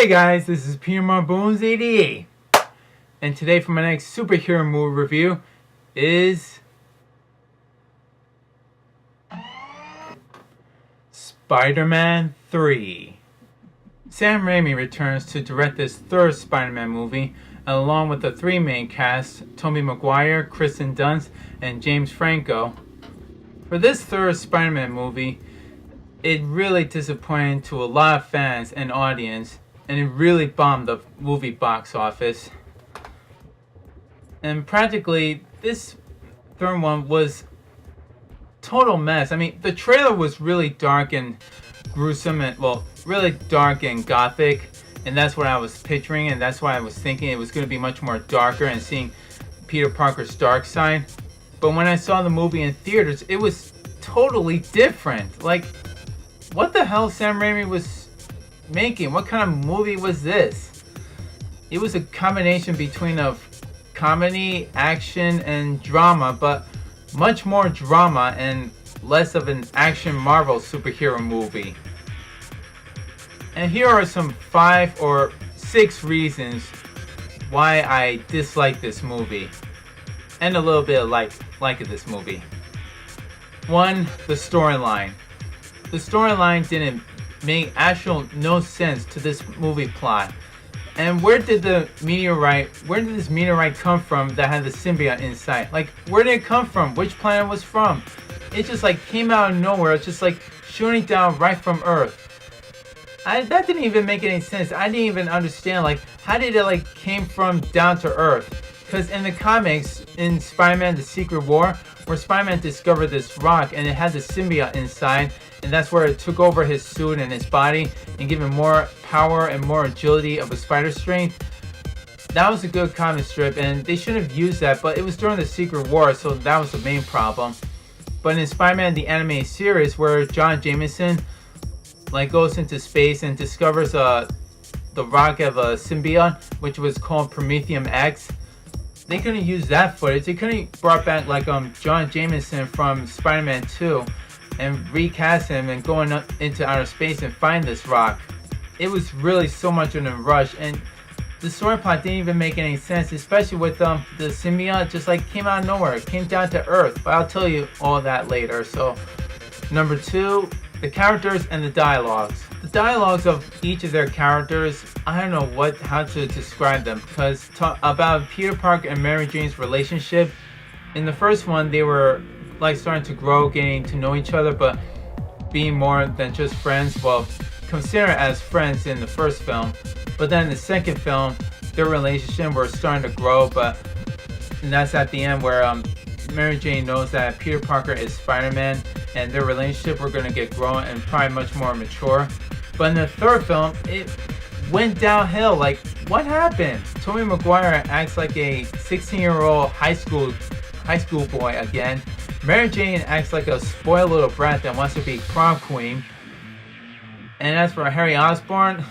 Hey guys, this is P.M.R.Bonez88, and today for my next superhero movie review is Spider-Man 3. Sam Raimi returns to direct this third Spider-Man movie, along with the three main cast, Tobey Maguire, Kristen Dunst, and James Franco. For this third Spider-Man movie, it really disappointed to a lot of fans and audience, and it really bombed the movie box office. And practically, this third one was total mess. I mean, the trailer was really dark and gruesome, and well, really dark and gothic, and that's what I was picturing, and that's why I was thinking it was going to be much more darker and seeing Peter Parker's dark side. But when I saw the movie in theaters, it was totally different. Like, what the hell Sam Raimi was making? What kind of movie was this? It was a combination between of comedy, action, and drama, but much more drama and less of an action Marvel superhero movie. And here are some 5 or 6 reasons why I dislike this movie, and a little bit of like this movie. 1. The storyline. The storyline didn't make no sense to this movie plot. And where did this meteorite come from that had the symbiote inside? Like, where did it come from? Which planet was from? It just like came out of nowhere. It's just like shooting down right from Earth. That didn't even make any sense. I didn't even understand, like, how did it like came from down to Earth? Because in the comics, in Spider-Man The Secret War, where Spider-Man discovered this rock and it had the symbiote inside, and that's where it took over his suit and his body and gave him more power and more agility of a spider strength. That was a good comic strip, and they should have used that, but it was during the Secret War, so that was the main problem. But in Spider-Man the animated series, where John Jameson like goes into space and discovers the rock of a symbiote, which was called Prometheum X, they couldn't use that footage. They couldn't brought back like John Jameson from Spider-Man 2 and recast him and go into outer space and find this rock. It was really so much in a rush, and the story plot didn't even make any sense, especially with the symbiote just like came out of nowhere. It came down to Earth, but I'll tell you all that later. So, number 2, the characters and the dialogues. The dialogues of each of their characters, I don't know how to describe them, because about Peter Parker and Mary Jane's relationship, in the first one they were like starting to grow, getting to know each other, but being more than just friends. Well, consider it as friends in the first film, but then in the second film their relationship were starting to grow, and that's at the end where Mary Jane knows that Peter Parker is Spider-Man, and their relationship were going to get grown and probably much more mature. But in the third film, it went downhill. Like, what happened? Tobey Maguire acts like a 16-year-old high school boy again. Mary Jane acts like a spoiled little brat that wants to be prom queen. And as for Harry Osborn,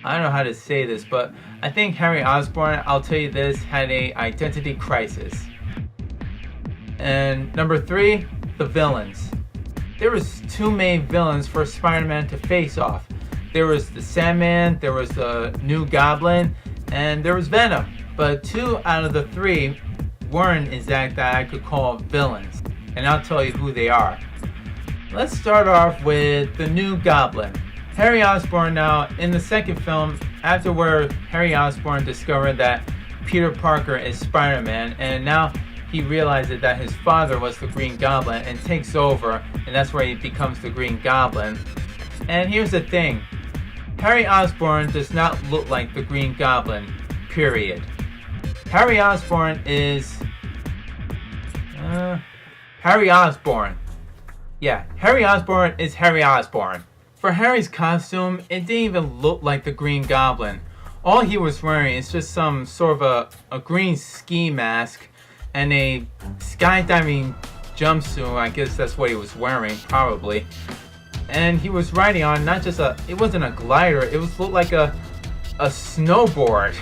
I don't know how to say this, but I think Harry Osborn, I'll tell you this, had a identity crisis. And number 3, the villains. There was 2 main villains for Spider-Man to face off. There was the Sandman, there was the New Goblin, and there was Venom. But 2 out of the 3 weren't exact that I could call villains. And I'll tell you who they are. Let's start off with the New Goblin. Harry Osborn. Now, in the second film, after where Harry Osborn discovered that Peter Parker is Spider-Man, and now he realizes that his father was the Green Goblin and takes over, and that's where he becomes the Green Goblin. And here's the thing, Harry Osborn does not look like the Green Goblin, period. Harry Osborn is Harry Osborn. Yeah, Harry Osborn is Harry Osborn. For Harry's costume, it didn't even look like the Green Goblin. All he was wearing is just some sort of a green ski mask and a skydiving jumpsuit. I guess that's what he was wearing, probably. And he was riding on not just it wasn't a glider, it looked like a snowboard.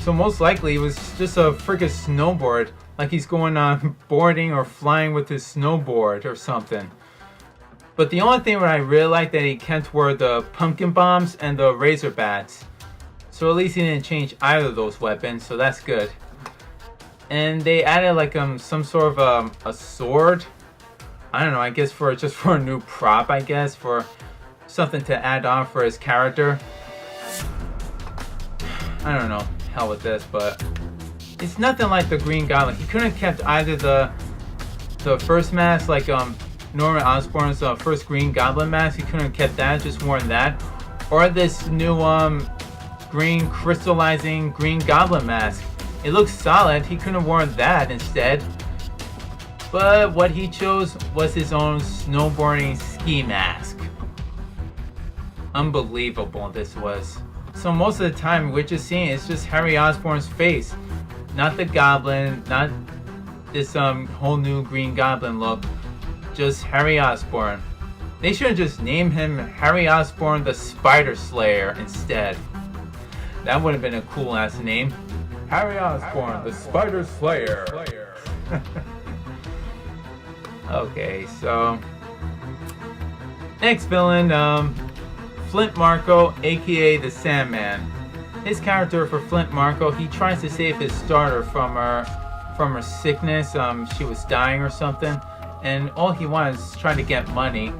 So most likely it was just a freaking snowboard, like he's going on boarding or flying with his snowboard or something. But the only thing that I really liked that he kept were the pumpkin bombs and the razor bats. So at least he didn't change either of those weapons, so that's good. And they added like some sort of a sword. I don't know, I guess just for a new prop, I guess, for something to add on for his character. I don't know, hell with this, but it's nothing like the Green Goblin. He couldn't have kept either the first mask, like Norman Osborn's first Green Goblin mask. He couldn't have kept that, just worn that, or this new green crystallizing Green Goblin mask. It looks solid. He couldn't have worn that instead. But what he chose was his own snowboarding ski mask. Unbelievable this was. So most of the time we're just seeing it's just Harry Osborn's face. Not the Goblin, not this whole new Green Goblin look. Just Harry Osborn. They should have just named him Harry Osborn the Spider Slayer instead. That would have been a cool ass name. Harry Osborn the Spider Slayer. Okay, so next villain, Flint Marko, aka the Sandman. His character for Flint Marko, he tries to save his daughter from her sickness. She was dying or something, and all he wanted is trying to get money.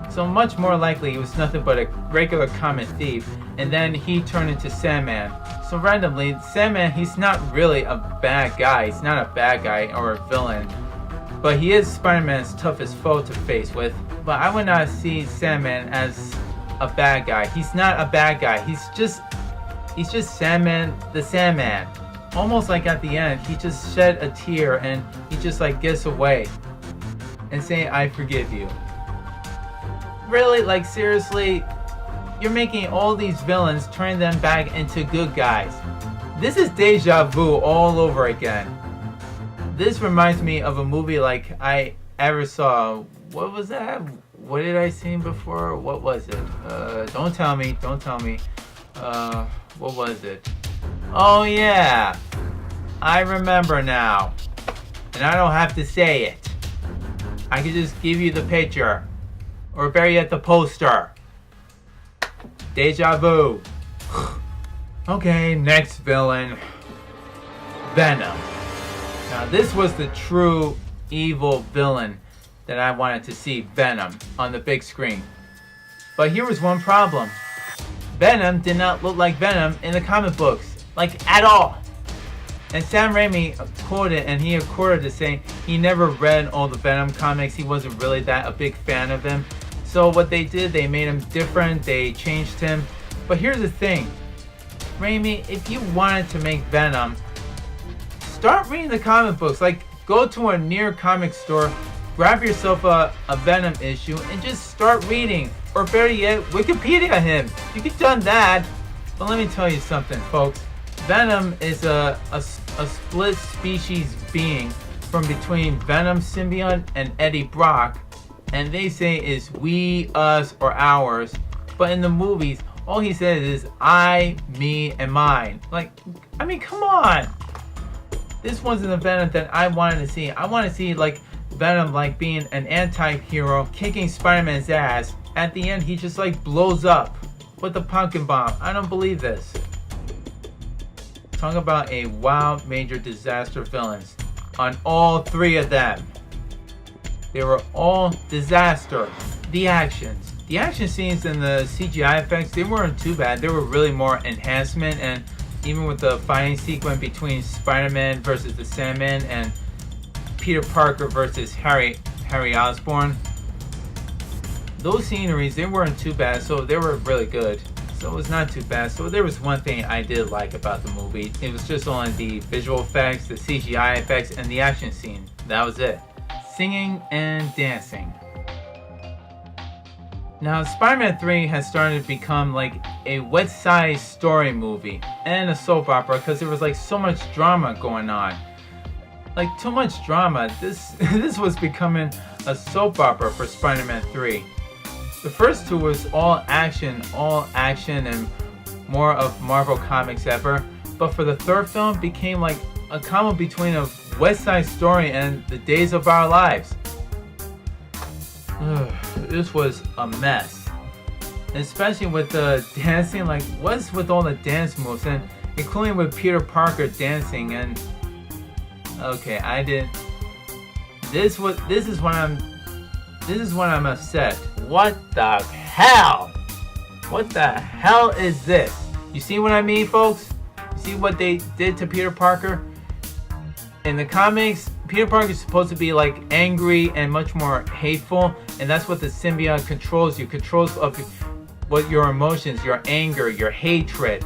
So much more likely he was nothing but a regular common thief, and then he turned into Sandman. So randomly, Sandman, he's not really a bad guy. He's not a bad guy or a villain, but he is Spider-Man's toughest foe to face with. But I would not see Sandman as a bad guy. He's not a bad guy. He's just Sandman, the Sandman. Almost like at the end, he just shed a tear and he just like gets away and saying, "I forgive you." Really, like seriously, you're making all these villains, turning them back into good guys. This is deja vu all over again. This reminds me of a movie like I ever saw. What was that? What did I see before? What was it? Don't tell me. Don't tell me. What was it? Oh yeah, I remember now. And I don't have to say it. I can just give you the picture. Or better yet, the poster. Deja vu. Okay, next villain. Venom. Now this was the true evil villain that I wanted to see, Venom, on the big screen. But here was one problem. Venom did not look like Venom in the comic books. Like, at all. And Sam Raimi quoted, and he accorded to saying he never read all the Venom comics. He wasn't really that a big fan of him. So what they did, they made him different. They changed him. But here's the thing. Raimi, if you wanted to make Venom, start reading the comic books. Like, go to a near comic store, grab yourself a Venom issue, and just start reading. Or better yet, Wikipedia him. You could have done that. But let me tell you something, folks. Venom is a split species being from between Venom symbiote and Eddie Brock. And they say is we, us, or ours. But in the movies, all he says is I, me, and mine. Like, I mean, come on. This wasn't the Venom that I wanted to see. I want to see, like, Venom, like, being an anti-hero, kicking Spider-Man's ass. At the end, he just, like, blows up with the pumpkin bomb. I don't believe this. Talk about a wild, major disaster villains. On all three of them. They were all disaster. The action scenes and the CGI effects, they weren't too bad. They were really more enhancement, and even with the fighting sequence between Spider-Man versus the Sandman and Peter Parker versus Harry Osborn, those sceneries, they weren't too bad, so they were really good. So it was not too bad. So there was one thing I did like about the movie. It was just only the visual effects, the CGI effects, and the action scene. That was it. Singing and dancing. Now, Spider-Man 3 has started to become like a West Side Story movie and a soap opera because there was like so much drama going on. Like, too much drama. This was becoming a soap opera for Spider-Man 3. The first two was all action and more of Marvel Comics ever. But for the third film, it became like a combo between a West Side Story and The Days of Our Lives. this was a mess. Especially with the dancing, like what's with all the dance moves, and including with Peter Parker dancing. And okay, I did. This is when I'm upset. What the hell? What the hell is this? You see what I mean, folks? You see what they did to Peter Parker? In the comics, Peter Parker is supposed to be like angry and much more hateful, and that's what the symbiote controls you. Controls of what your emotions, your anger, your hatred.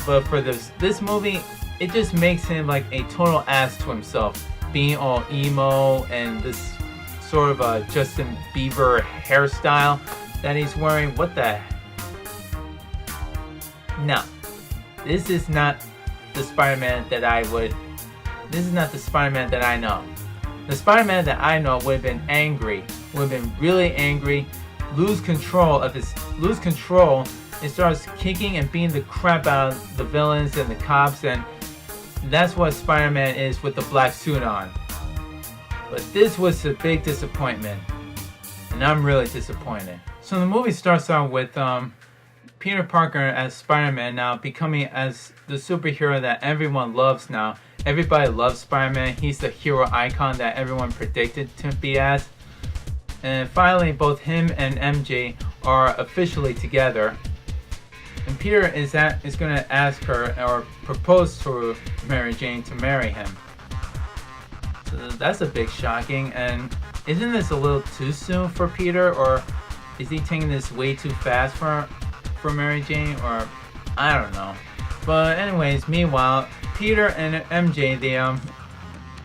But for this movie, it just makes him like a total ass to himself, being all emo and this sort of a Justin Bieber hairstyle that he's wearing. What the? No, this is not the Spider-Man that I would. This is not the Spider-Man that I know. The Spider-Man that I know would have been angry, would have been really angry, lose control and starts kicking and beating the crap out of the villains and the cops, and that's what Spider-Man is with the black suit on. But this was a big disappointment, and I'm really disappointed. So the movie starts out with Peter Parker as Spider-Man now becoming as the superhero that everyone loves now. Everybody loves Spider-Man. He's the hero icon that everyone predicted to be as. And finally, both him and MJ are officially together. And Peter is going to ask her or propose to Mary Jane to marry him. So that's a big shocking. And isn't this a little too soon for Peter, or is he taking this way too fast for Mary Jane, or I don't know. But anyways, meanwhile, Peter and MJ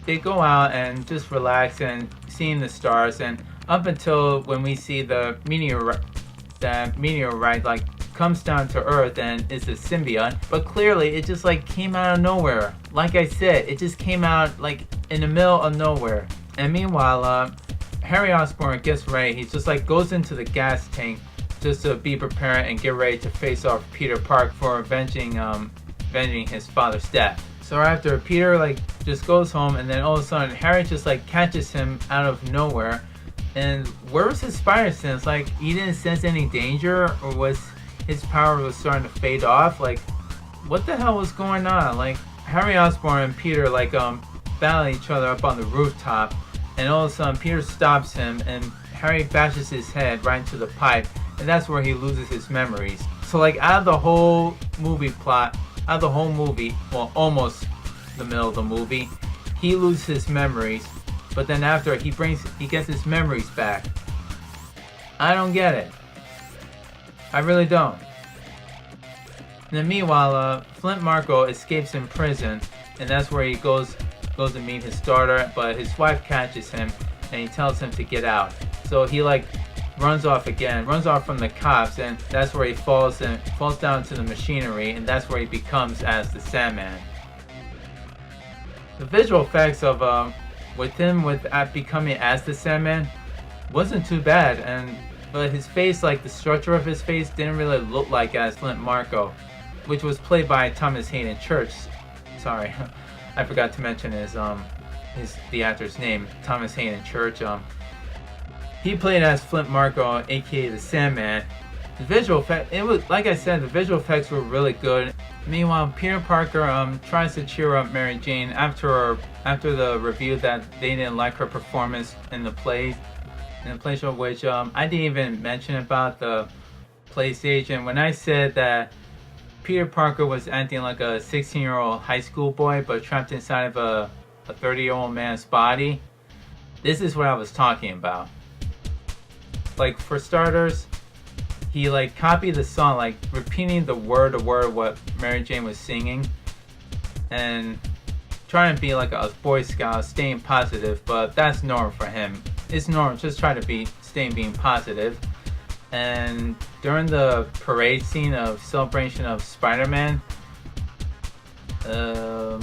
they go out and just relax and seeing the stars, and up until when we see the meteorite like comes down to Earth and is a symbiote, but clearly it just like came out of nowhere. Like I said, it just came out like in the middle of nowhere. And meanwhile, Harry Osborn gets ready. He just like goes into the gas tank just to be prepared and get ready to face off Peter Parker for avenging his father's death. So after Peter like just goes home, and then all of a sudden Harry just like catches him out of nowhere. And where was his spider sense? Like he didn't sense any danger, or was his power was starting to fade off? Like what the hell was going on? Like Harry Osborn and Peter like battle each other up on the rooftop, and all of a sudden Peter stops him and Harry bashes his head right into the pipe, and that's where he loses his memories. So like out of the whole movie, well, almost the middle of the movie, he loses his memories, but then after he gets his memories back. I don't get it. I really don't. And then meanwhile, Flint Marko escapes in prison, and that's where he goes to meet his daughter, but his wife catches him and he tells him to get out. So he like runs off from the cops, and that's where he falls down to the machinery, and that's where he becomes as the Sandman. The visual effects of becoming as the Sandman wasn't too bad, but his face, like the structure of his face, didn't really look like as Flint Marko, which was played by Thomas Hayden Church. Sorry, I forgot to mention the actor's name, Thomas Hayden Church. He played as Flint Marko, aka the Sandman. The visual effect, it was like I said, the visual effects were really good. Meanwhile, Peter Parker tries to cheer up Mary Jane after the review that they didn't like her performance in the play show, which I didn't even mention about the PlayStation when I said that Peter Parker was acting like a 16-year-old high school boy but trapped inside of a 30-year-old man's body. This is what I was talking about. Like, for starters, he like copied the song, like repeating the word to word what Mary Jane was singing, and trying to be like a Boy Scout, staying positive. But that's normal for him. It's normal, just try to being positive. And during the parade scene of celebration of Spider-Man, I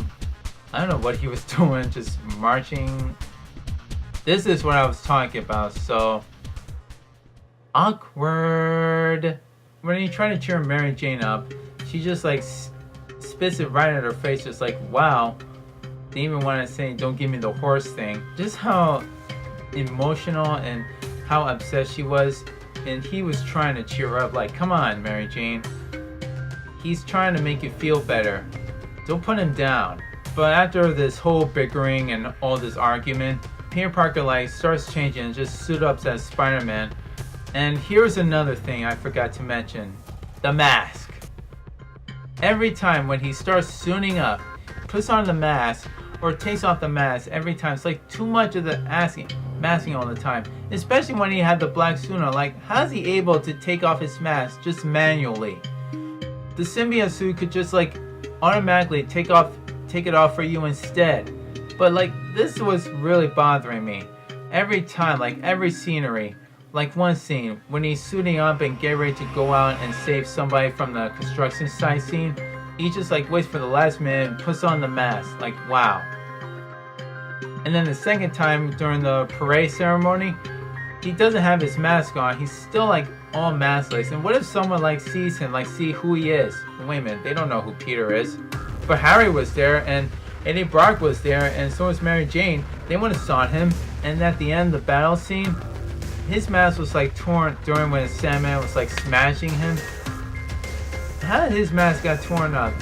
don't know what he was doing, just marching. This is what I was talking about. So awkward. When you try to cheer Mary Jane up, she just like spits it right at her face, just like, wow. They even want to say, don't give me the horse thing. Just how emotional and how upset she was, and he was trying to cheer her up, like, come on, Mary Jane. He's trying to make you feel better. Don't put him down. But after this whole bickering and all this argument, Peter Parker like starts changing and just suit up as Spider-Man. And here's another thing I forgot to mention. The mask. Every time when he starts suiting up, puts on the mask or takes off the mask every time, it's like too much of the masking all the time. Especially when he had the black suit on. Like, how's he able to take off his mask just manually? The symbiote suit could just like automatically take it off for you instead. But like, this was really bothering me. Every time, like every scenery, like one scene when he's suiting up and getting ready to go out and save somebody from the construction site scene, he just like waits for the last minute and puts on the mask. Like, wow. And then the second time during the parade ceremony, he doesn't have his mask on. He's still like all maskless. And what if someone like sees him, like see who he is? Wait a minute, they don't know who Peter is. But Harry was there, and Eddie Brock was there, and so was Mary Jane. They would have saw him. And at the end of the battle scene, his mask was like torn during when Sandman was like smashing him. How did his mask got torn up?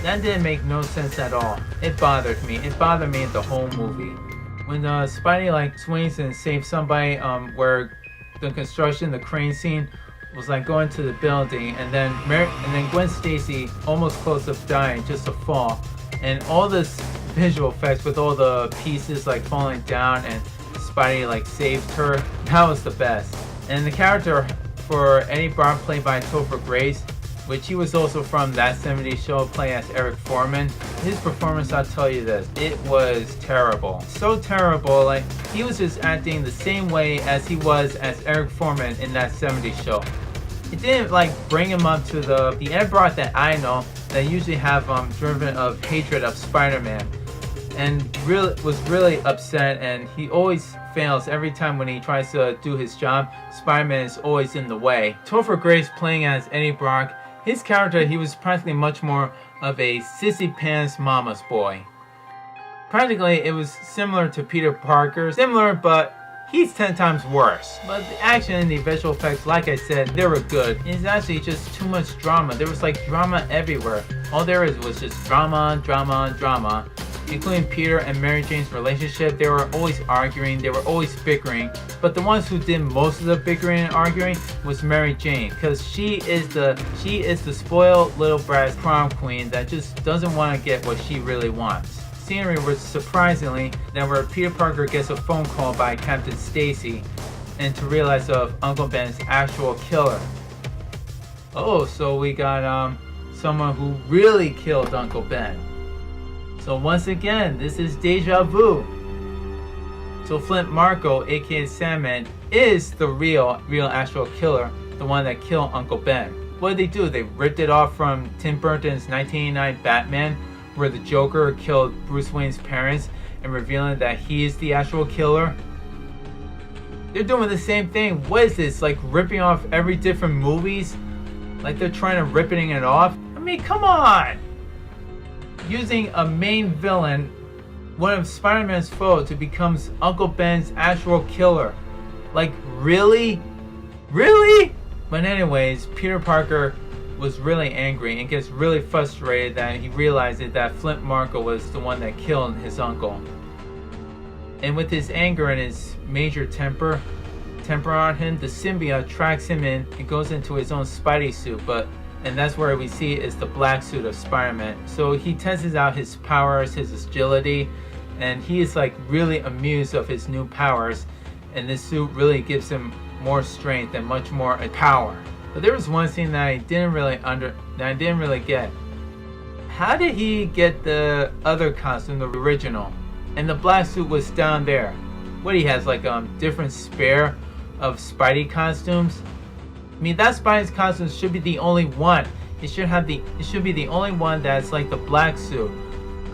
That didn't make no sense at all. It bothered me. It bothered me the whole movie. When Spidey like swings and saves somebody, where the construction, the crane scene was like going to the building, and then Gwen Stacy almost close to dying just to fall, and all this visual effects with all the pieces like falling down and Spidey like saved her. That was the best. And the character for Eddie Brock, played by Topher Grace, which he was also from That 70s Show, playing as Eric Foreman. His performance, I'll tell you this, it was terrible. So terrible, like he was just acting the same way as he was as Eric Foreman in That 70s Show. It didn't like bring him up to the Ed Brock that I know that usually have driven of hatred of Spider-Man, and was really upset, and he always fails every time when he tries to do his job. Spider-Man is always in the way. Topher Grace playing as Eddie Brock, his character, he was practically much more of a sissy pants mama's boy. Practically, it was similar to Peter Parker. Similar, but he's 10 times worse. But the action and the visual effects, like I said, they were good. It's actually just too much drama. There was like drama everywhere. All there was just drama, drama, drama. Including Peter and Mary Jane's relationship. They were always arguing, they were always bickering, but the ones who did most of the bickering and arguing was Mary Jane, because she is the spoiled little brat prom queen that just doesn't want to get what she really wants. Scenery was surprisingly that where Peter Parker gets a phone call by Captain Stacy and to realize of Uncle Ben's actual killer. Oh, so we got someone who really killed Uncle Ben. So once again, this is deja vu. So Flint Marko, aka Sandman, is the real actual killer, the one that killed Uncle Ben. What did they do? They ripped it off from Tim Burton's 1989 Batman, where the Joker killed Bruce Wayne's parents and revealing that he is the actual killer. They're doing the same thing. What is this? Like ripping off every different movies? Like they're trying to ripping it off? I mean, come on! Using a main villain, one of Spider-Man's foes, to become Uncle Ben's actual killer. Like, really? Really? But anyways, Peter Parker was really angry and gets really frustrated that he realizes that Flint Marko was the one that killed his uncle. And with his anger and his major temper on him, the symbiote tracks him in and goes into his own Spidey suit, and that's where we see is the black suit of Spider-Man. So he tests out his powers, his agility, and he is like really amused of his new powers, and this suit really gives him more strength and much more power. But there was one scene that I didn't really get. How did he get the other costume, the original, and the black suit was down there? What, he has like different spare of Spidey costumes? I mean, that Spidey's costume should be the only one. It should be the only one that's like the black suit.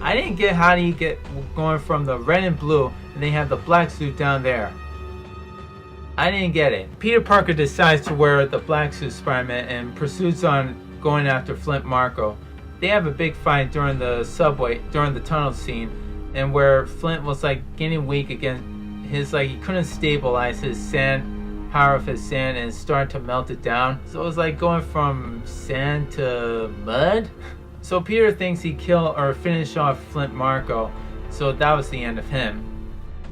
I didn't get how do you get going from the red and blue and then you have the black suit down there. I didn't get it. Peter Parker decides to wear the black suit Spider-Man and pursues on going after Flint Marko. They have a big fight during the subway, during the tunnel scene, and where Flint was like getting weak again. He couldn't stabilize his sand power of his sand and start to melt it down. So it's like going from sand to mud. So Peter thinks he killed or finished off Flint Marko. So that was the end of him.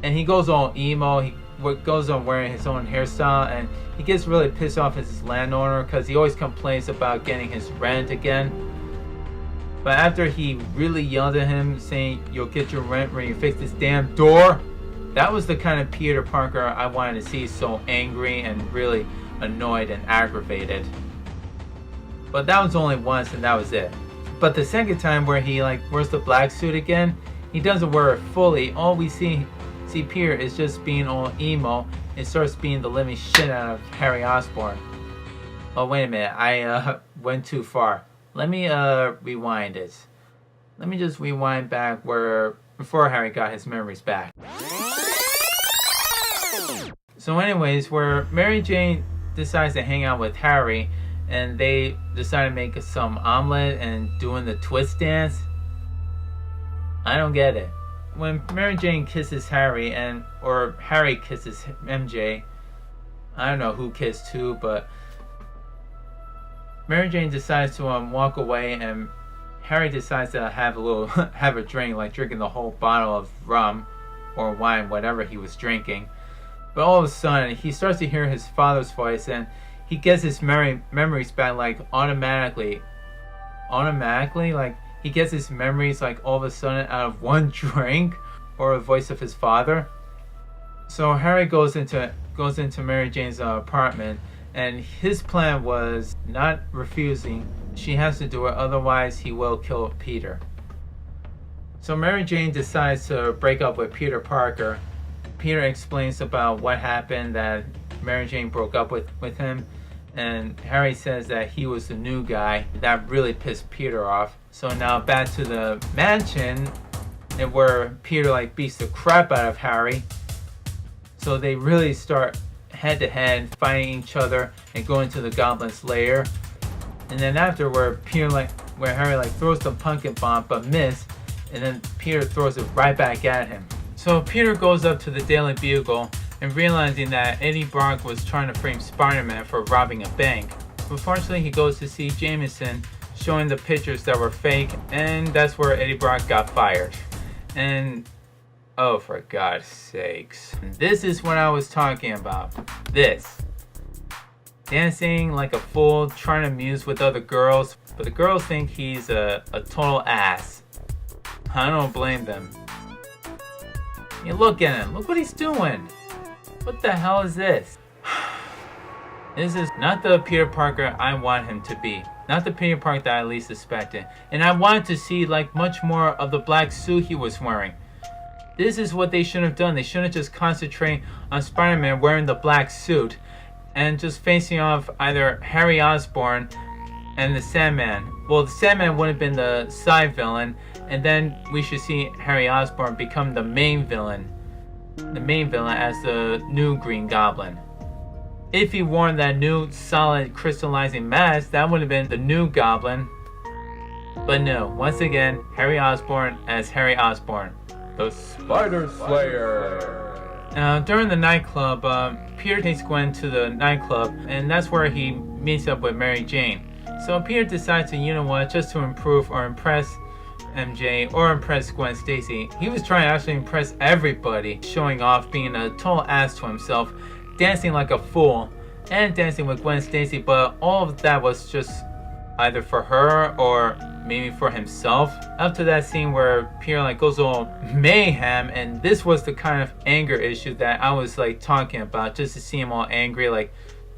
And he goes all emo. He goes on wearing his own hairstyle, and he gets really pissed off at his landowner because he always complains about getting his rent again. But after he really yelled at him saying, "You'll get your rent when you fix this damn door," that was the kind of Peter Parker I wanted to see, so angry and really annoyed and aggravated. But that was only once, and that was it. But the second time where he wears the black suit again, he doesn't wear it fully. All we see Peter is just being all emo and starts being the living shit out of Harry Osborn. Oh, wait a minute, I went too far. Let me rewind it. Let me just rewind back before Harry got his memories back. So anyways, where Mary Jane decides to hang out with Harry, and they decide to make some omelet and doing the twist dance. I don't get it. When Mary Jane kisses Harry or Harry kisses MJ, I don't know who kissed who, but Mary Jane decides to walk away, and Harry decides to have a drink, like drinking the whole bottle of rum or wine, whatever he was drinking. But all of a sudden, he starts to hear his father's voice, and he gets his memories back automatically. He gets his memories all of a sudden out of one drink or the voice of his father. So Harry goes into Mary Jane's apartment, and his plan was not refusing. She has to do it, otherwise he will kill Peter. So Mary Jane decides to break up with Peter Parker. Peter explains about what happened, that Mary Jane broke up with him, and Harry says that he was the new guy. That really pissed Peter off. So now back to the mansion, and where Peter beats the crap out of Harry. So they really start head to head, fighting each other and going to the Goblin's lair. And then after where Harry throws the pumpkin bomb but missed, and then Peter throws it right back at him. So Peter goes up to the Daily Bugle and realizing that Eddie Brock was trying to frame Spider-Man for robbing a bank. Unfortunately, he goes to see Jameson showing the pictures that were fake, and that's where Eddie Brock got fired. And oh, for God's sakes, this is what I was talking about. This. Dancing like a fool, trying to muse with other girls, but the girls think he's a total ass. I don't blame them. You look at him, look what he's doing. What the hell is this? This is not the Peter Parker I want him to be. Not the Peter Parker that I least suspected. And I wanted to see much more of the black suit he was wearing. This is what they should have done. They shouldn't just concentrate on Spider-Man wearing the black suit and just facing off either Harry Osborn and the Sandman. Well, the Sandman would have been the side villain, and then we should see Harry Osborn become the main villain. The main villain as the new Green Goblin. If he wore that new solid crystallizing mask, that would have been the new Goblin. But no, once again, Harry Osborn as Harry Osborn, the Spider Slayer. Now, during the nightclub, Peter takes Gwen to the nightclub, and that's where he meets up with Mary Jane. So Peter decides to, just to improve or impress MJ or impress Gwen Stacy. He was trying to actually impress everybody, showing off, being a total ass to himself, dancing like a fool, and dancing with Gwen Stacy, but all of that was just either for her or maybe for himself. Up to that scene where Peter goes all mayhem, and this was the kind of anger issue that I was talking about, just to see him all angry,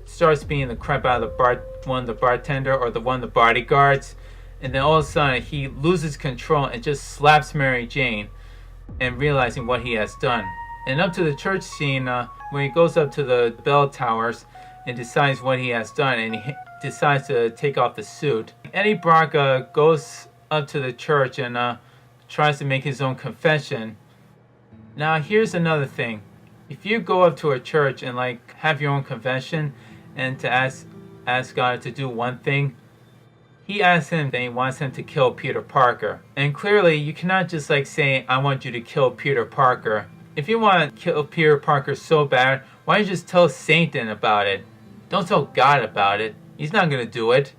starts beating the crap out of one of the bartender or one of the bodyguards, and then all of a sudden he loses control and just slaps Mary Jane, and realizing what he has done. And up to the church scene where he goes up to the bell towers and decides what he has done, and he decides to take off the suit. Eddie Brock goes up to the church and tries to make his own confession. Now here's another thing. If you go up to a church and have your own confession and to ask God to do one thing, he asks him that he wants him to kill Peter Parker. And clearly you cannot just say, I want you to kill Peter Parker. If you want to kill Peter Parker so bad, Why don't you just tell Satan about it? Don't tell God about it. He's not gonna do it.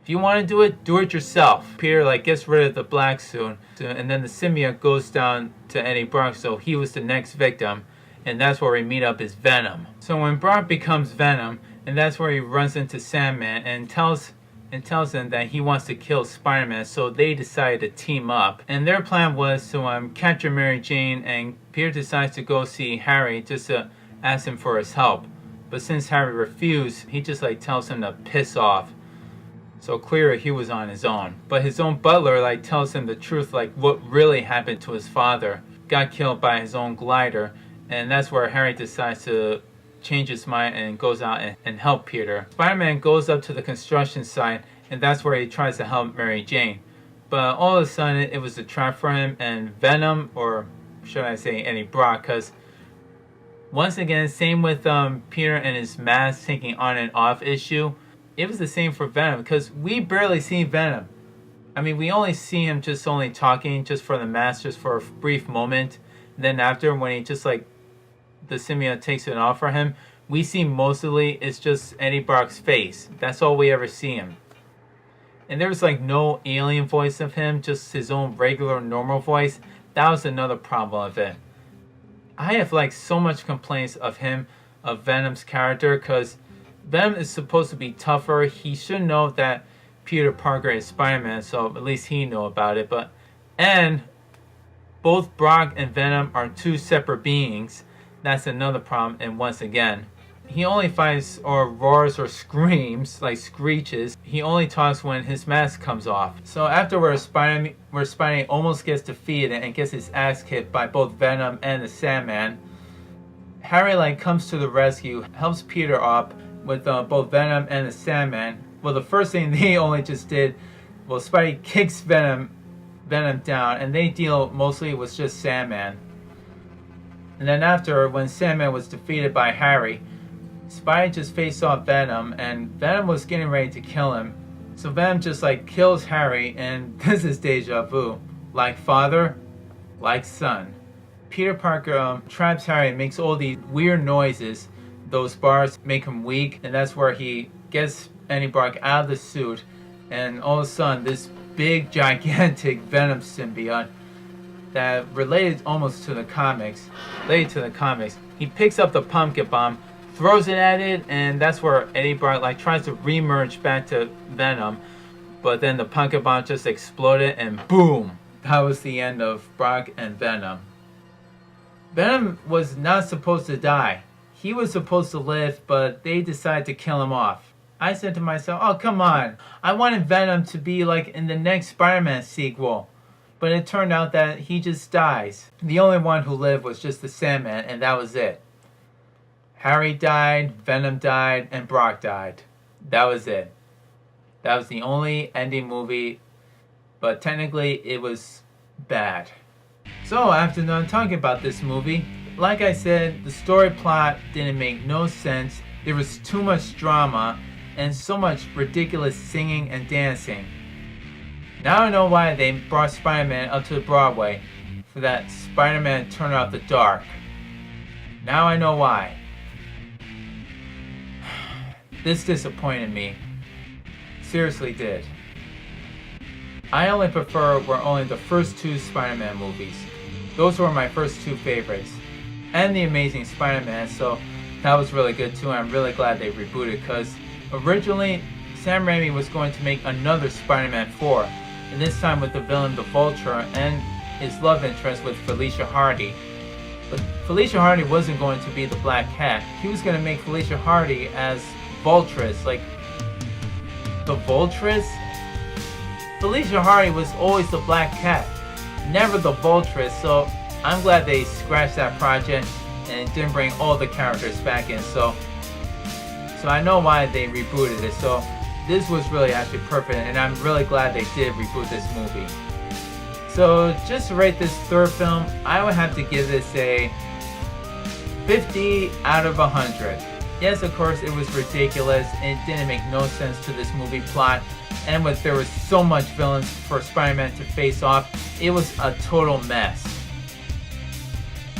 If you want to do it yourself. Peter gets rid of the black suit, and then the symbiote goes down to Eddie Brock, so he was the next victim, and that's where we meet up as Venom. So when Brock becomes Venom, and that's where he runs into Sandman and tells him that he wants to kill Spider-Man, so they decide to team up. And their plan was to capture Mary Jane, and Peter decides to go see Harry just to ask him for his help. But since Harry refused, he just tells him to piss off. So clearly he was on his own. But his own butler tells him the truth, what really happened to his father. Got killed by his own glider, and that's where Harry decides to change his mind and goes out and help Peter. Spider-Man goes up to the construction site, and that's where he tries to help Mary Jane. But all of a sudden it was a trap for him, and Venom, or should I say Eddie Brock, because once again, same with Peter and his mask taking on and off issue. It was the same for Venom, because we barely see Venom. I mean, we only see him just only talking just for the mask, just for a brief moment. And then after, when he just the symbiote takes it off for him, we see mostly it's just Eddie Brock's face. That's all we ever see him. And there was no alien voice of him, just his own regular normal voice. That was another problem of it. I have so much complaints of him, of Venom's character, because Venom is supposed to be tougher. He should know that Peter Parker is Spider-Man, so at least he know about it. And both Brock and Venom are two separate beings. That's another problem. And once again, he only fights or roars or screams, screeches. He only talks when his mask comes off. So afterwards, Spidey almost gets defeated and gets his ass kicked by both Venom and the Sandman, Harry comes to the rescue, helps Peter up with both Venom and the Sandman. Well, the first thing they only just did, Spidey kicks Venom down, and they deal mostly with just Sandman. And then after, when Sandman was defeated by Harry, Spidey just faced off Venom, and Venom was getting ready to kill him. So Venom just kills Harry, and this is deja vu. Like father, like son. Peter Parker traps Harry and makes all these weird noises. Those bars make him weak, and that's where he gets Eddie Brock out of the suit, and all of a sudden this big gigantic Venom symbiote that related almost to the comics, he picks up the pumpkin bomb, throws it at it, and that's where Eddie Brock tries to remerge back to Venom, but then the pumpkin bomb just exploded, and boom, that was the end of Brock and Venom. Venom was not supposed to die. He was supposed to live, but they decided to kill him off. I said to myself, oh come on, I wanted Venom to be in the next Spider-Man sequel. But it turned out that he just dies. The only one who lived was just the Sandman, and that was it. Harry died, Venom died, and Brock died. That was it. That was the only ending movie, but technically it was bad. So after done talking about this movie, like I said, the story plot didn't make no sense. There was too much drama and so much ridiculous singing and dancing. Now I know why they brought Spider-Man up to Broadway for that Spider-Man Turn Off the Dark. Now I know why. This disappointed me. Seriously did. I only prefer were only the first two Spider-Man movies. Those were my first two favorites. And The Amazing Spider-Man, so that was really good too. I'm really glad they rebooted, because originally Sam Raimi was going to make another Spider-Man 4, and this time with the villain the Vulture and his love interest with Felicia Hardy. But Felicia Hardy wasn't going to be the Black Cat. He was going to make Felicia Hardy as Vultress, the Vultress? Felicia Hardy was always the Black Cat, never the Vultress, so I'm glad they scratched that project and didn't bring all the characters back in, so I know why they rebooted it. So this was really actually perfect, and I'm really glad they did reboot this movie. So just to rate this third film, I would have to give this a 50 out of 100. Yes, of course, it was ridiculous. It didn't make no sense to this movie plot, and there was so much villains for Spider-Man to face off, it was a total mess.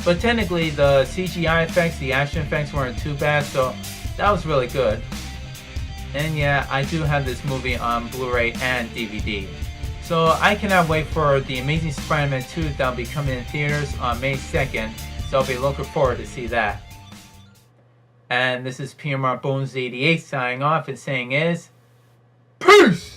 But technically, the CGI effects, the action effects weren't too bad, so that was really good. And yeah, I do have this movie on Blu-ray and DVD. So I cannot wait for The Amazing Spider-Man 2 that'll be coming in theaters on May 2nd. So I'll be looking forward to see that. And this is P.M.R.Bonez88 signing off and saying is, peace!